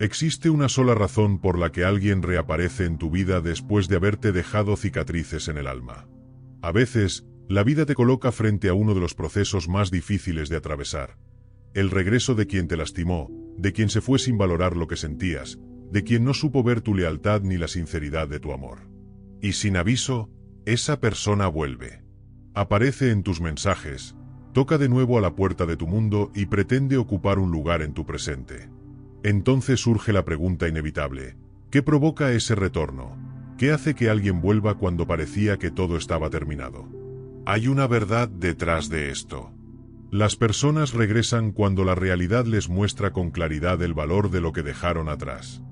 Existe una sola razón por la que alguien reaparece en tu vida después de haberte dejado cicatrices en el alma. A veces, la vida te coloca frente a uno de los procesos más difíciles de atravesar. El regreso de quien te lastimó, de quien se fue sin valorar lo que sentías, de quien no supo ver tu lealtad ni la sinceridad de tu amor. Y sin aviso, esa persona vuelve. Aparece en tus mensajes, toca de nuevo a la puerta de tu mundo y pretende ocupar un lugar en tu presente. Entonces surge la pregunta inevitable: ¿qué provoca ese retorno? ¿Qué hace que alguien vuelva cuando parecía que todo estaba terminado? Hay una verdad detrás de esto. Las personas regresan cuando la realidad les muestra con claridad el valor de lo que dejaron atrás.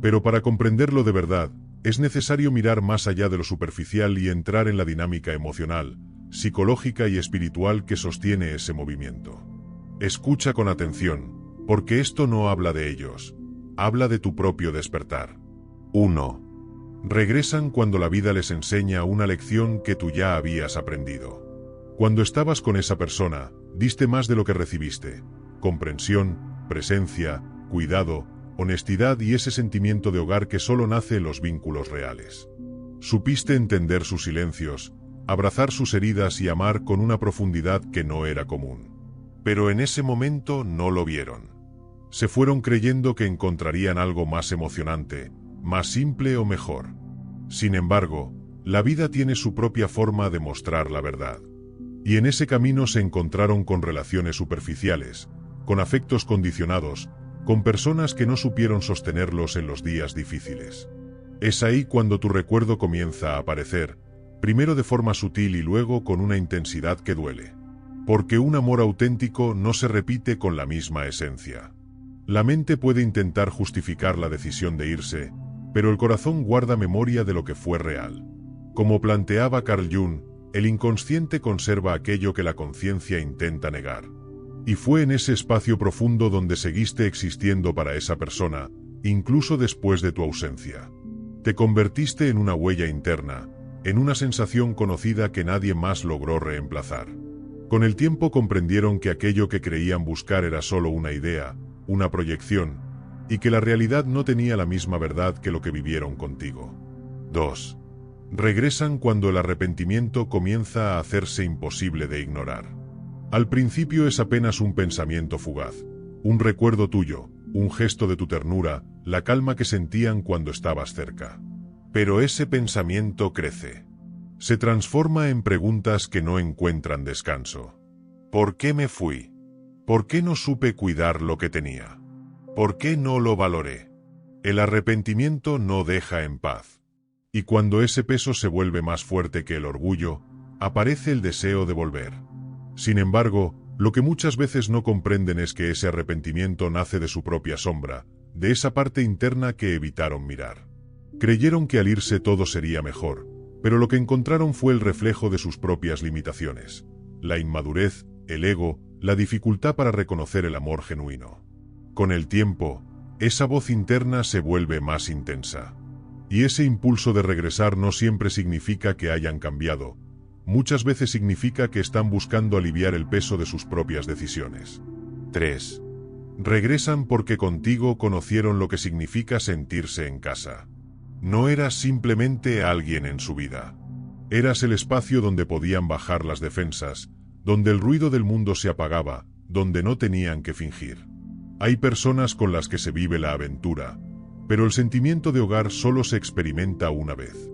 Pero para comprenderlo de verdad, es necesario mirar más allá de lo superficial y entrar en la dinámica emocional, psicológica y espiritual que sostiene ese movimiento. Escucha con atención, porque esto no habla de ellos, habla de tu propio despertar. 1. Regresan cuando la vida les enseña una lección que tú ya habías aprendido. Cuando estabas con esa persona, diste más de lo que recibiste: comprensión, presencia, cuidado, honestidad y ese sentimiento de hogar que solo nace en los vínculos reales. Supiste entender sus silencios, abrazar sus heridas y amar con una profundidad que no era común. Pero en ese momento no lo vieron. Se fueron creyendo que encontrarían algo más emocionante, más simple o mejor. Sin embargo, la vida tiene su propia forma de mostrar la verdad. Y en ese camino se encontraron con relaciones superficiales, con afectos condicionados, con personas que no supieron sostenerlos en los días difíciles. Es ahí cuando tu recuerdo comienza a aparecer, primero de forma sutil y luego con una intensidad que duele. Porque un amor auténtico no se repite con la misma esencia. La mente puede intentar justificar la decisión de irse, pero el corazón guarda memoria de lo que fue real. Como planteaba Carl Jung, el inconsciente conserva aquello que la conciencia intenta negar. Y fue en ese espacio profundo donde seguiste existiendo para esa persona, incluso después de tu ausencia. Te convertiste en una huella interna, en una sensación conocida que nadie más logró reemplazar. Con el tiempo comprendieron que aquello que creían buscar era solo una idea, una proyección, y que la realidad no tenía la misma verdad que lo que vivieron contigo. 2. Regresan cuando el arrepentimiento comienza a hacerse imposible de ignorar. Al principio es apenas un pensamiento fugaz, un recuerdo tuyo, un gesto de tu ternura, la calma que sentían cuando estabas cerca. Pero ese pensamiento crece. Se transforma en preguntas que no encuentran descanso. ¿Por qué me fui? ¿Por qué no supe cuidar lo que tenía? ¿Por qué no lo valoré? El arrepentimiento no deja en paz. Y cuando ese peso se vuelve más fuerte que el orgullo, aparece el deseo de volver. Sin embargo, lo que muchas veces no comprenden es que ese arrepentimiento nace de su propia sombra, de esa parte interna que evitaron mirar. Creyeron que al irse todo sería mejor, pero lo que encontraron fue el reflejo de sus propias limitaciones, la inmadurez, el ego, la dificultad para reconocer el amor genuino. Con el tiempo, esa voz interna se vuelve más intensa. Y ese impulso de regresar no siempre significa que hayan cambiado, muchas veces significa que están buscando aliviar el peso de sus propias decisiones. 3. Regresan porque contigo conocieron lo que significa sentirse en casa. No eras simplemente alguien en su vida. Eras el espacio donde podían bajar las defensas, donde el ruido del mundo se apagaba, donde no tenían que fingir. Hay personas con las que se vive la aventura, pero el sentimiento de hogar solo se experimenta una vez.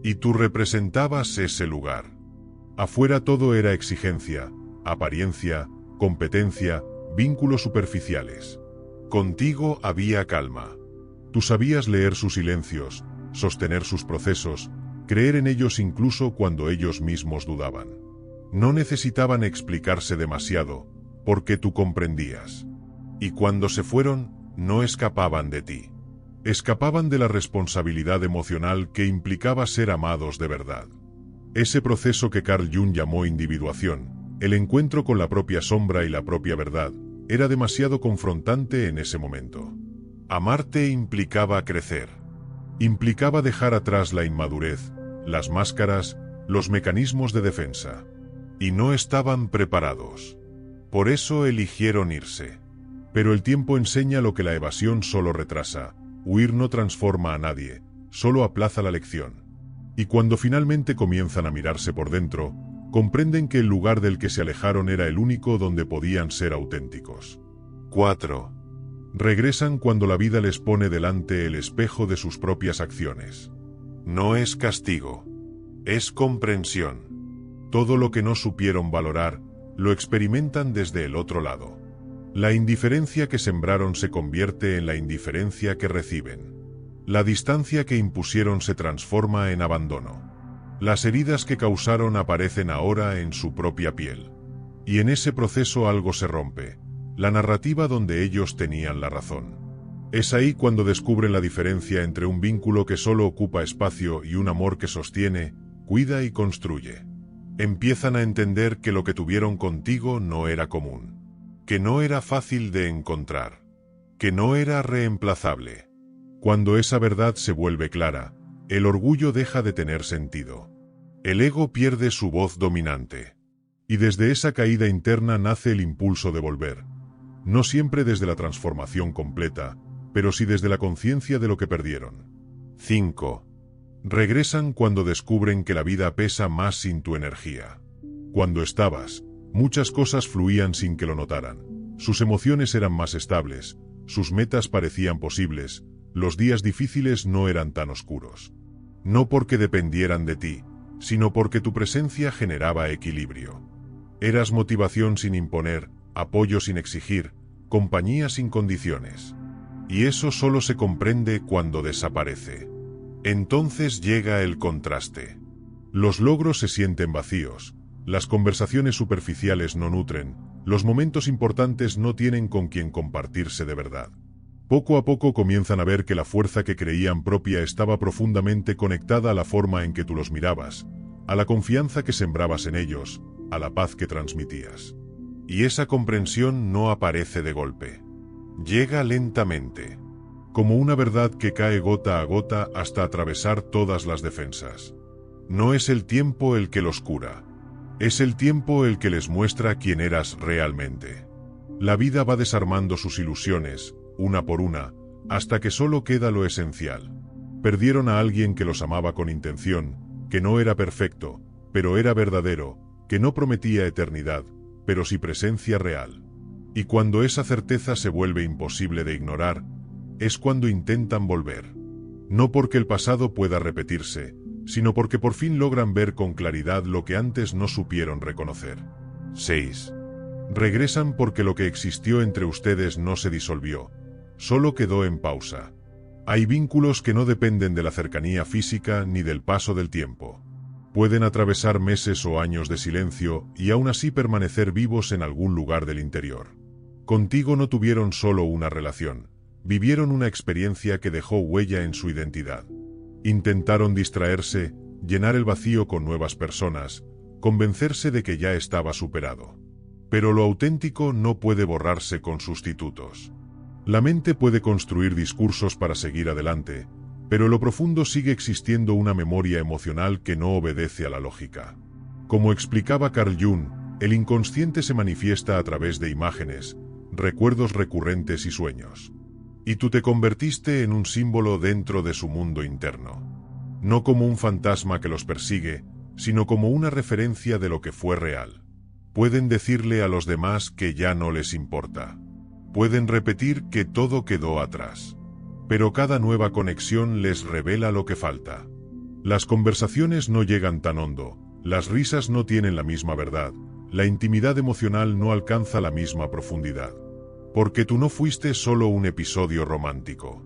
Y tú representabas ese lugar. Afuera todo era exigencia, apariencia, competencia, vínculos superficiales. Contigo había calma. Tú sabías leer sus silencios, sostener sus procesos, creer en ellos incluso cuando ellos mismos dudaban. No necesitaban explicarse demasiado, porque tú comprendías. Y cuando se fueron, no escapaban de ti. Escapaban de la responsabilidad emocional que implicaba ser amados de verdad. Ese proceso que Carl Jung llamó individuación, el encuentro con la propia sombra y la propia verdad, era demasiado confrontante en ese momento. Amarte implicaba crecer. Implicaba dejar atrás la inmadurez, las máscaras, los mecanismos de defensa. Y no estaban preparados. Por eso eligieron irse. Pero el tiempo enseña lo que la evasión solo retrasa. Huir no transforma a nadie, solo aplaza la lección. Y cuando finalmente comienzan a mirarse por dentro, comprenden que el lugar del que se alejaron era el único donde podían ser auténticos. 4. Regresan cuando la vida les pone delante el espejo de sus propias acciones. No es castigo, es comprensión. Todo lo que no supieron valorar, lo experimentan desde el otro lado. La indiferencia que sembraron se convierte en la indiferencia que reciben. La distancia que impusieron se transforma en abandono. Las heridas que causaron aparecen ahora en su propia piel. Y en ese proceso algo se rompe, la narrativa donde ellos tenían la razón. Es ahí cuando descubren la diferencia entre un vínculo que solo ocupa espacio y un amor que sostiene, cuida y construye. Empiezan a entender que lo que tuvieron contigo no era común, que no era fácil de encontrar, que no era reemplazable. Cuando esa verdad se vuelve clara, el orgullo deja de tener sentido. El ego pierde su voz dominante. Y desde esa caída interna nace el impulso de volver. No siempre desde la transformación completa, pero sí desde la conciencia de lo que perdieron. 5. Regresan cuando descubren que la vida pesa más sin tu energía. Cuando estabas, muchas cosas fluían sin que lo notaran. Sus emociones eran más estables, sus metas parecían posibles, los días difíciles no eran tan oscuros. No porque dependieran de ti, sino porque tu presencia generaba equilibrio. Eras motivación sin imponer, apoyo sin exigir, compañía sin condiciones. Y eso solo se comprende cuando desaparece. Entonces llega el contraste. Los logros se sienten vacíos, las conversaciones superficiales no nutren, los momentos importantes no tienen con quien compartirse de verdad. Poco a poco comienzan a ver que la fuerza que creían propia estaba profundamente conectada a la forma en que tú los mirabas, a la confianza que sembrabas en ellos, a la paz que transmitías. Y esa comprensión no aparece de golpe. Llega lentamente, como una verdad que cae gota a gota hasta atravesar todas las defensas. No es el tiempo el que los cura, es el tiempo el que les muestra quién eras realmente. La vida va desarmando sus ilusiones, una por una, hasta que solo queda lo esencial. Perdieron a alguien que los amaba con intención, que no era perfecto, pero era verdadero, que no prometía eternidad, pero sí presencia real. Y cuando esa certeza se vuelve imposible de ignorar, es cuando intentan volver. No porque el pasado pueda repetirse, sino porque por fin logran ver con claridad lo que antes no supieron reconocer. 6. Regresan porque lo que existió entre ustedes no se disolvió, solo quedó en pausa. Hay vínculos que no dependen de la cercanía física ni del paso del tiempo. Pueden atravesar meses o años de silencio y aún así permanecer vivos en algún lugar del interior. Contigo no tuvieron solo una relación, vivieron una experiencia que dejó huella en su identidad. Intentaron distraerse, llenar el vacío con nuevas personas, convencerse de que ya estaba superado. Pero lo auténtico no puede borrarse con sustitutos. La mente puede construir discursos para seguir adelante, pero en lo profundo sigue existiendo una memoria emocional que no obedece a la lógica. Como explicaba Carl Jung, el inconsciente se manifiesta a través de imágenes, recuerdos recurrentes y sueños. Y tú te convertiste en un símbolo dentro de su mundo interno. No como un fantasma que los persigue, sino como una referencia de lo que fue real. Pueden decirle a los demás que ya no les importa. Pueden repetir que todo quedó atrás. Pero cada nueva conexión les revela lo que falta. Las conversaciones no llegan tan hondo, las risas no tienen la misma verdad, la intimidad emocional no alcanza la misma profundidad. Porque tú no fuiste solo un episodio romántico.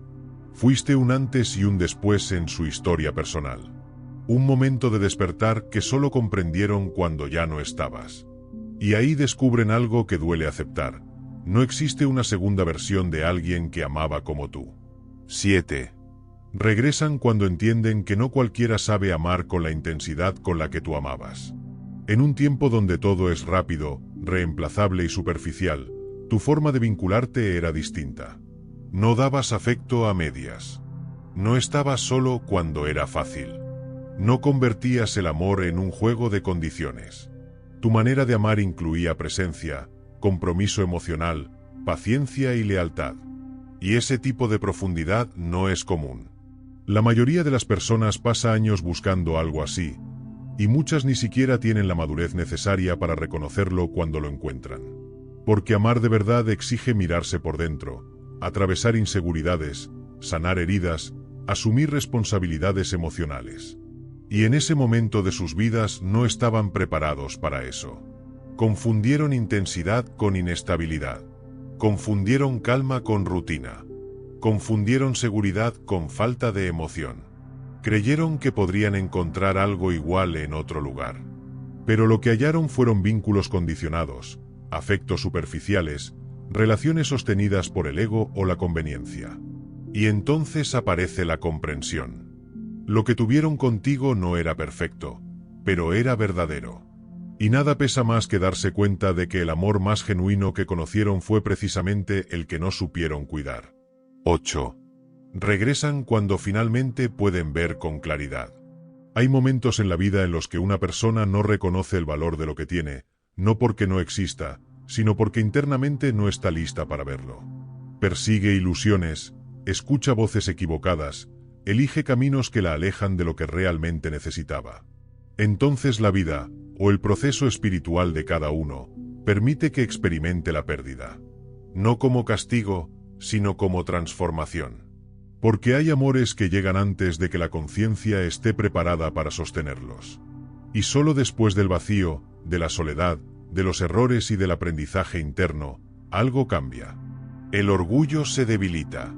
Fuiste un antes y un después en su historia personal. Un momento de despertar que solo comprendieron cuando ya no estabas. Y ahí descubren algo que duele aceptar. No existe una segunda versión de alguien que amaba como tú. 7. Regresan cuando entienden que no cualquiera sabe amar con la intensidad con la que tú amabas. En un tiempo donde todo es rápido, reemplazable y superficial, tu forma de vincularte era distinta. No dabas afecto a medias. No estabas solo cuando era fácil. No convertías el amor en un juego de condiciones. Tu manera de amar incluía presencia, compromiso emocional, paciencia y lealtad. Y ese tipo de profundidad no es común. La mayoría de las personas pasa años buscando algo así, y muchas ni siquiera tienen la madurez necesaria para reconocerlo cuando lo encuentran. Porque amar de verdad exige mirarse por dentro, atravesar inseguridades, sanar heridas, asumir responsabilidades emocionales. Y en ese momento de sus vidas no estaban preparados para eso. Confundieron intensidad con inestabilidad. Confundieron calma con rutina. Confundieron seguridad con falta de emoción. Creyeron que podrían encontrar algo igual en otro lugar. Pero lo que hallaron fueron vínculos condicionados, afectos superficiales, relaciones sostenidas por el ego o la conveniencia. Y entonces aparece la comprensión. Lo que tuvieron contigo no era perfecto, pero era verdadero. Y nada pesa más que darse cuenta de que el amor más genuino que conocieron fue precisamente el que no supieron cuidar. 8. Regresan cuando finalmente pueden ver con claridad. Hay momentos en la vida en los que una persona no reconoce el valor de lo que tiene, no porque no exista, sino porque internamente no está lista para verlo. Persigue ilusiones, escucha voces equivocadas, elige caminos que la alejan de lo que realmente necesitaba. Entonces la vida, o el proceso espiritual de cada uno, permite que experimente la pérdida. No como castigo, sino como transformación. Porque hay amores que llegan antes de que la conciencia esté preparada para sostenerlos. Y solo después del vacío, de la soledad, de los errores y del aprendizaje interno, algo cambia. El orgullo se debilita.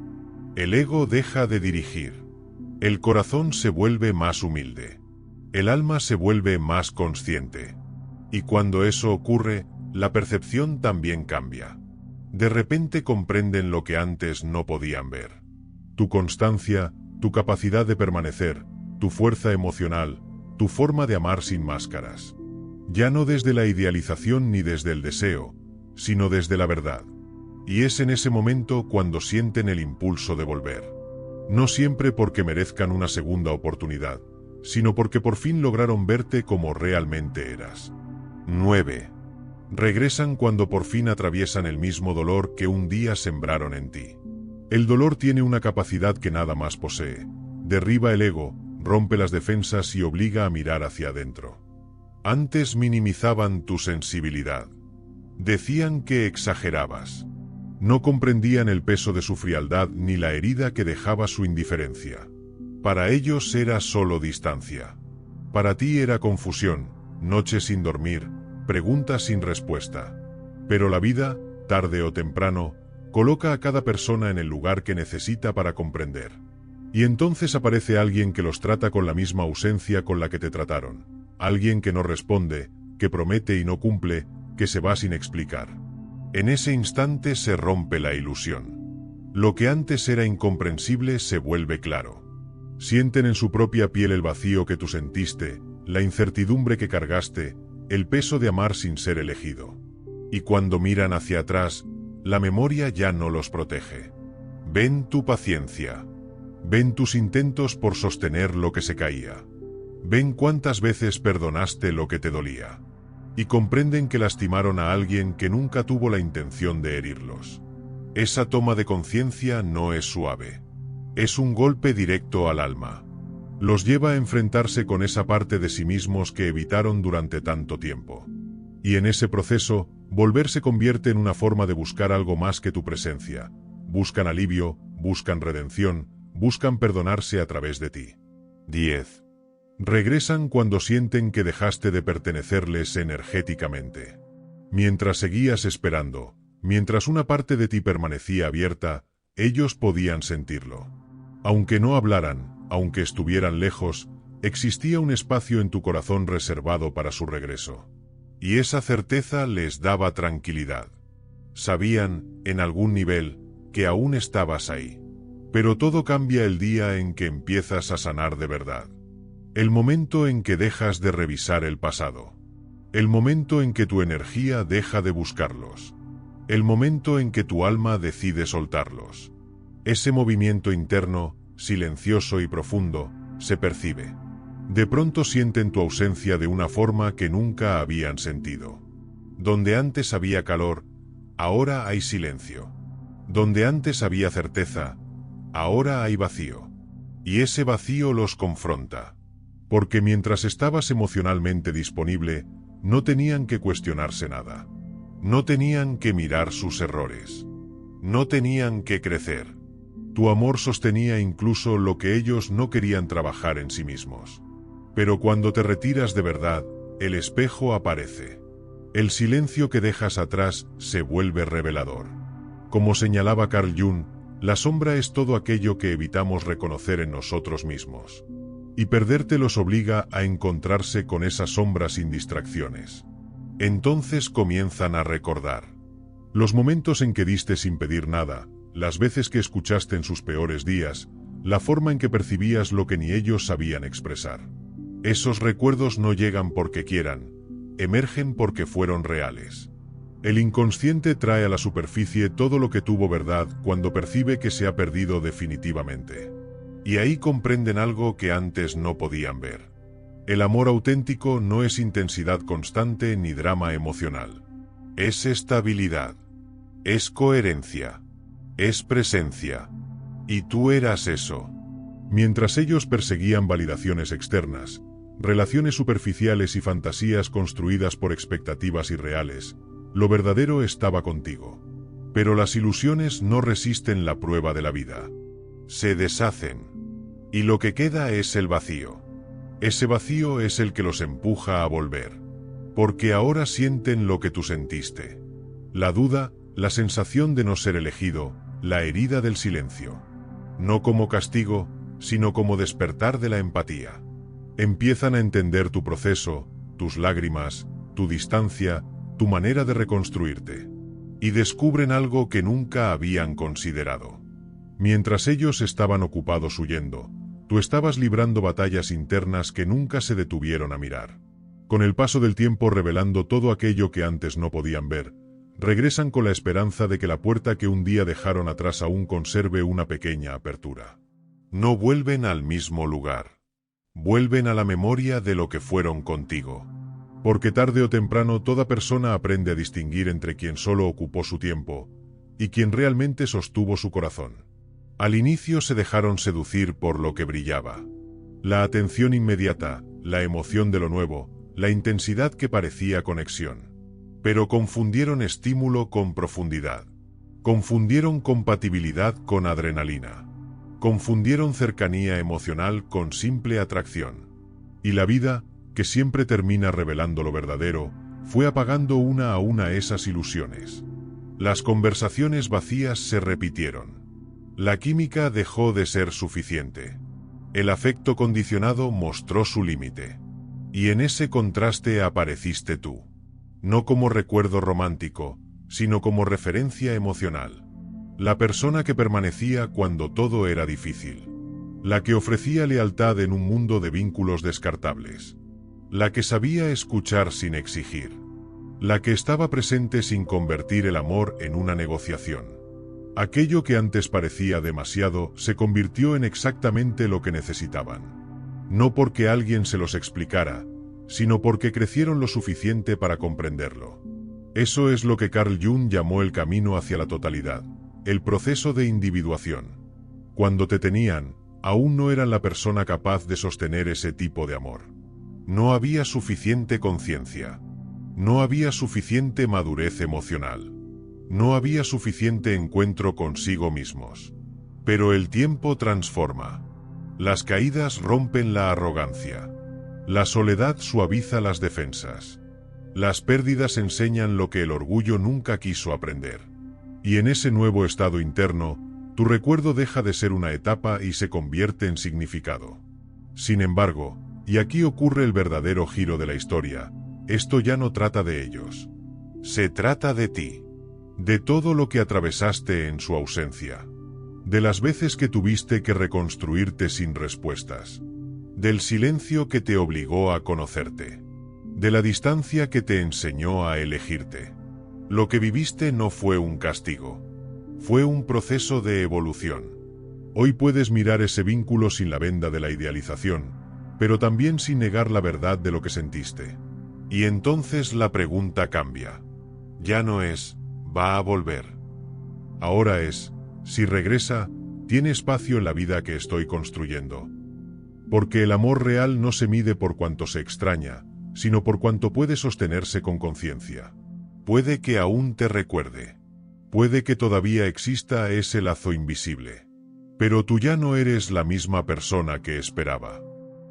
El ego deja de dirigir. El corazón se vuelve más humilde. El alma se vuelve más consciente. Y cuando eso ocurre, la percepción también cambia. De repente comprenden lo que antes no podían ver. Tu constancia, tu capacidad de permanecer, tu fuerza emocional, tu forma de amar sin máscaras. Ya no desde la idealización ni desde el deseo, sino desde la verdad. Y es en ese momento cuando sienten el impulso de volver. No siempre porque merezcan una segunda oportunidad, sino porque por fin lograron verte como realmente eras. 9. Regresan cuando por fin atraviesan el mismo dolor que un día sembraron en ti. El dolor tiene una capacidad que nada más posee. Derriba el ego, rompe las defensas y obliga a mirar hacia adentro. Antes minimizaban tu sensibilidad. Decían que exagerabas. No comprendían el peso de su frialdad ni la herida que dejaba su indiferencia. Para ellos era solo distancia. Para ti era confusión, noches sin dormir, preguntas sin respuesta. Pero la vida, tarde o temprano, coloca a cada persona en el lugar que necesita para comprender. Y entonces aparece alguien que los trata con la misma ausencia con la que te trataron. Alguien que no responde, que promete y no cumple, que se va sin explicar. En ese instante se rompe la ilusión. Lo que antes era incomprensible se vuelve claro. Sienten en su propia piel el vacío que tú sentiste, la incertidumbre que cargaste, el peso de amar sin ser elegido. Y cuando miran hacia atrás, la memoria ya no los protege. Ven tu paciencia. Ven tus intentos por sostener lo que se caía. Ven cuántas veces perdonaste lo que te dolía. Y comprenden que lastimaron a alguien que nunca tuvo la intención de herirlos. Esa toma de conciencia no es suave. Es un golpe directo al alma. Los lleva a enfrentarse con esa parte de sí mismos que evitaron durante tanto tiempo. Y en ese proceso, volver se convierte en una forma de buscar algo más que tu presencia. Buscan alivio, buscan redención, buscan perdonarse a través de ti. 10. Regresan cuando sienten que dejaste de pertenecerles energéticamente. Mientras seguías esperando, mientras una parte de ti permanecía abierta, ellos podían sentirlo. Aunque no hablaran, aunque estuvieran lejos, existía un espacio en tu corazón reservado para su regreso. Y esa certeza les daba tranquilidad. Sabían, en algún nivel, que aún estabas ahí. Pero todo cambia el día en que empiezas a sanar de verdad. El momento en que dejas de revisar el pasado. El momento en que tu energía deja de buscarlos. El momento en que tu alma decide soltarlos. Ese movimiento interno, silencioso y profundo, se percibe. De pronto sienten tu ausencia de una forma que nunca habían sentido. Donde antes había calor, ahora hay silencio. Donde antes había certeza, ahora hay vacío. Y ese vacío los confronta. Porque mientras estabas emocionalmente disponible, no tenían que cuestionarse nada. No tenían que mirar sus errores. No tenían que crecer. Tu amor sostenía incluso lo que ellos no querían trabajar en sí mismos. Pero cuando te retiras de verdad, el espejo aparece. El silencio que dejas atrás se vuelve revelador. Como señalaba Carl Jung, la sombra es todo aquello que evitamos reconocer en nosotros mismos. Y perderte los obliga a encontrarse con esa sombra sin distracciones. Entonces comienzan a recordar. Los momentos en que diste sin pedir nada, las veces que escuchaste en sus peores días, la forma en que percibías lo que ni ellos sabían expresar. Esos recuerdos no llegan porque quieran, emergen porque fueron reales. El inconsciente trae a la superficie todo lo que tuvo verdad cuando percibe que se ha perdido definitivamente. Y ahí comprenden algo que antes no podían ver. El amor auténtico no es intensidad constante ni drama emocional. Es estabilidad. Es coherencia. Es presencia. Y tú eras eso. Mientras ellos perseguían validaciones externas, relaciones superficiales y fantasías construidas por expectativas irreales, lo verdadero estaba contigo. Pero las ilusiones no resisten la prueba de la vida. Se deshacen. Y lo que queda es el vacío. Ese vacío es el que los empuja a volver. Porque ahora sienten lo que tú sentiste. La duda, la sensación de no ser elegido, la herida del silencio. No como castigo, sino como despertar de la empatía. Empiezan a entender tu proceso, tus lágrimas, tu distancia, tu manera de reconstruirte. Y descubren algo que nunca habían considerado. Mientras ellos estaban ocupados huyendo, tú estabas librando batallas internas que nunca se detuvieron a mirar. Con el paso del tiempo revelando todo aquello que antes no podían ver, regresan con la esperanza de que la puerta que un día dejaron atrás aún conserve una pequeña apertura. No vuelven al mismo lugar. Vuelven a la memoria de lo que fueron contigo. Porque tarde o temprano toda persona aprende a distinguir entre quien solo ocupó su tiempo y quien realmente sostuvo su corazón. Al inicio se dejaron seducir por lo que brillaba. La atención inmediata, la emoción de lo nuevo, la intensidad que parecía conexión. Pero confundieron estímulo con profundidad. Confundieron compatibilidad con adrenalina. Confundieron cercanía emocional con simple atracción. Y la vida, que siempre termina revelando lo verdadero, fue apagando una a una esas ilusiones. Las conversaciones vacías se repitieron. La química dejó de ser suficiente. El afecto condicionado mostró su límite. Y en ese contraste apareciste tú. No como recuerdo romántico, sino como referencia emocional. La persona que permanecía cuando todo era difícil. La que ofrecía lealtad en un mundo de vínculos descartables. La que sabía escuchar sin exigir. La que estaba presente sin convertir el amor en una negociación. Aquello que antes parecía demasiado se convirtió en exactamente lo que necesitaban. No porque alguien se los explicara, sino porque crecieron lo suficiente para comprenderlo. Eso es lo que Carl Jung llamó el camino hacia la totalidad, el proceso de individuación. Cuando te tenían, aún no eran la persona capaz de sostener ese tipo de amor. No había suficiente conciencia. No había suficiente madurez emocional. No había suficiente encuentro consigo mismos. Pero el tiempo transforma. Las caídas rompen la arrogancia. La soledad suaviza las defensas. Las pérdidas enseñan lo que el orgullo nunca quiso aprender. Y en ese nuevo estado interno, tu recuerdo deja de ser una etapa y se convierte en significado. Sin embargo, y aquí ocurre el verdadero giro de la historia, esto ya no trata de ellos. Se trata de ti. De todo lo que atravesaste en su ausencia. De las veces que tuviste que reconstruirte sin respuestas. Del silencio que te obligó a conocerte. De la distancia que te enseñó a elegirte. Lo que viviste no fue un castigo. Fue un proceso de evolución. Hoy puedes mirar ese vínculo sin la venda de la idealización, pero también sin negar la verdad de lo que sentiste. Y entonces la pregunta cambia. Ya no es, Va a volver. Ahora es, si regresa, tiene espacio en la vida que estoy construyendo. Porque el amor real no se mide por cuanto se extraña, sino por cuanto puede sostenerse con conciencia. Puede que aún te recuerde. Puede que todavía exista ese lazo invisible. Pero tú ya no eres la misma persona que esperaba.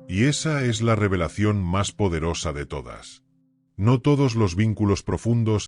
Y esa es la revelación más poderosa de todas. No todos los vínculos profundos